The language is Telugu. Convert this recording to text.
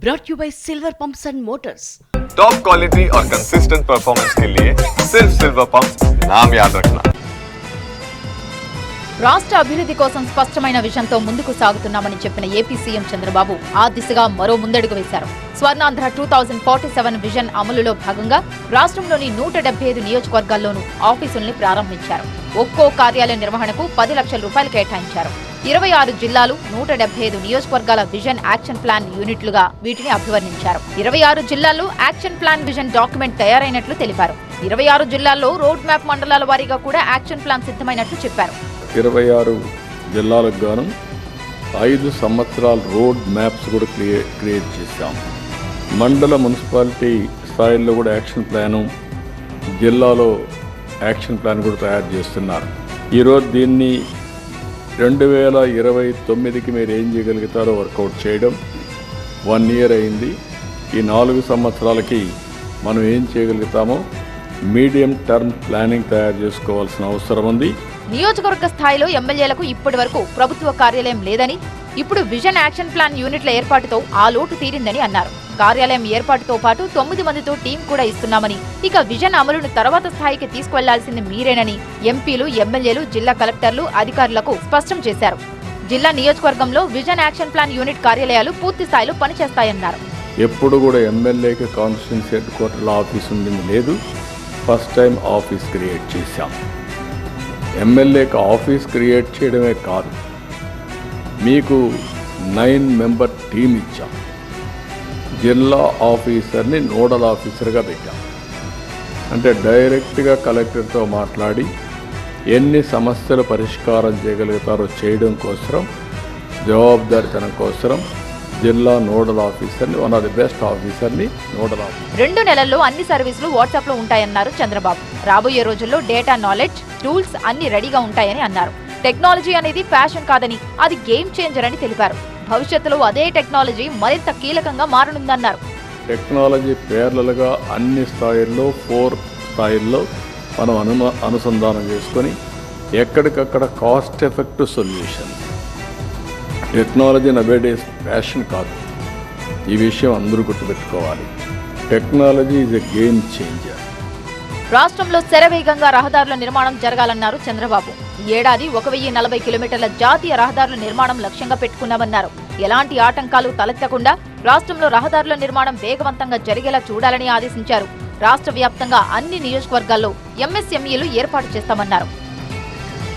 brought you by Silver Pumps and Motors. Top quality और कंसिस्टेंट परफॉर्मेंस के लिए सिर्फ सिल्वर पंप्स नाम याद रखना। రాష్ట్ర అభివృద్ధి కోసం స్పష్టమైన విజన్తో ముందుకు సాగుతున్నామని చెప్పిన ఏపీ సీఎం చంద్రబాబు ఆ దిశగా మరో ముందడుగు వేశారు. స్వర్ణాంధ్ర 2047 విజన్ అమలులో భాగంగా రాష్ట్రంలోని 175 నియోజకవర్గాల్లోనూ ఆఫీసుల్ని ప్రారంభించారు. ఒక్కో కార్యాలయ నిర్వహణకు 10 లక్షల రూపాయలు కేటాయించారు. 26 జిల్లాలు 175 నియోజకవర్గాల విజన్ యాక్షన్ ప్లాన్ యూనిట్లుగా వీటిని అభివర్ణించారు. 26 జిల్లాల్లో యాక్షన్ ప్లాన్ విజన్ డాక్యుమెంట్ తయారైనట్లు తెలిపారు. 26 జిల్లాల్లో రోడ్ మ్యాప్ మండలాల వారీగా కూడా యాక్షన్ ప్లాన్ సిద్ధమైనట్లు చెప్పారు. 26 జిల్లాలకు గాను 5 సంవత్సరాల రోడ్ మ్యాప్స్ కూడా క్రియేట్ చేశాం. మండల మున్సిపాలిటీ స్థాయిలో కూడా యాక్షన్ ప్లాను, జిల్లాలో యాక్షన్ ప్లాన్ కూడా తయారు చేస్తున్నారు. ఈరోజు దీన్ని 2029కి మీరు ఏం చేయగలుగుతారో వర్కౌట్ చేయడం 1 ఇయర్ అయింది. ఈ 4 సంవత్సరాలకి మనం ఏం చేయగలుగుతామో మీడియం టర్మ్ ప్లానింగ్ తయారు చేసుకోవాల్సిన అవసరం ఉంది. నియోజకవర్గ స్థాయిలో ఎమ్మెల్యేలకు ఇప్పటి వరకు ప్రభుత్వ కార్యాలయం లేదని, ఇప్పుడు విజన్ యాక్షన్ ప్లాన్ యూనిట్ల ఏర్పాటుతో ఆ లోటు తీరిందని అన్నారు. కార్యాలయం ఏర్పాటుతో పాటు 9 మందితో టీం కూడా ఇస్తున్నామని, ఇక విజన్ అమలును తర్వాత స్థాయికి తీసుకువెళ్లాల్సింది మీరేనని ఎంపీలు, ఎమ్మెల్యేలు, జిల్లా కలెక్టర్లు, అధికారులకు స్పష్టం చేశారు. జిల్లా నియోజకవర్గంలో విజన్ యాక్షన్ ప్లాన్ యూనిట్ కార్యాలయాలు పూర్తి స్థాయిలో పనిచేస్తాయన్నారు. ఎప్పుడు కూడా ఎమ్మెల్యేకి కాన్స్టిట్యూన్సీ హెడ్ క్వార్టర్లో ఆఫీస్ ఉండింది లేదు. ఫస్ట్ టైం ఆఫీస్ క్రియేట్ చేశాం. ఎమ్మెల్యేకి ఆఫీస్ క్రియేట్ చేయడమే కాదు, మీకు 9 మెంబర్ టీం ఇచ్చాం. జిల్లా ఆఫీసర్ని నోడల్ ఆఫీసర్గా పెట్టాం. అంటే డైరెక్ట్గా కలెక్టర్తో మాట్లాడి ఎన్ని సమస్యలు పరిష్కారం చేయగలుగుతారో చేయడం కోసం, జవాబుదారీతనం కోసం జిల్లా నోడల్ ఆఫీసర్ని, వన్ ఆఫ్ ది బెస్ట్ ఆఫీసర్ని నోడల్ ఆఫీసర్. 2 నెలల్లో అన్ని సర్వీసులు వాట్సాప్ లో ఉంటాయన్నారు చంద్రబాబు. రాబోయే రోజుల్లో డేటా, నాలెడ్జ్, టూల్స్ అన్ని రెడీగా ఉంటాయని అన్నారు. టెక్నాలజీ అనేది ఫ్యాషన్ కాదని, అది గేమ్ చేంజర్ అని తెలిపారు. భవిష్యత్తులో అదే టెక్నాలజీ మరింత కీలకంగా మారనుందన్నారు. టెక్నాలజీ పేర్లలుగా అన్ని స్థాయిల్లో 4 స్థాయిల్లో మనం అనుసంధానం చేసుకొని ఎక్కడికక్కడ cost effective solution. Technology nowadays fashion కాదు, ఈ విషయం అందరూ గుర్తుపెట్టుకోవాలి. Technology is a game changer. రాష్ట్రంలో శరవేగంగా రహదారుల నిర్మాణం జరగాలన్నారు చంద్రబాబు. ఈ ఏడాది 1040 కిలోమీటర్ల జాతీయ రహదారుల నిర్మాణం లక్ష్యంగా పెట్టుకున్నామన్నారు. ఎలాంటి ఆటంకాలు తలెత్తకుండా రాష్ట్రంలో రహదారుల నిర్మాణం వేగవంతంగా జరిగేలా చూడాలని ఆదేశించారు. రాష్ట్ర వ్యాప్తంగా అన్ని నియోజకవర్గాల్లో ఎంఎస్ఎంఈలు ఏర్పాటు చేస్తామన్నారు.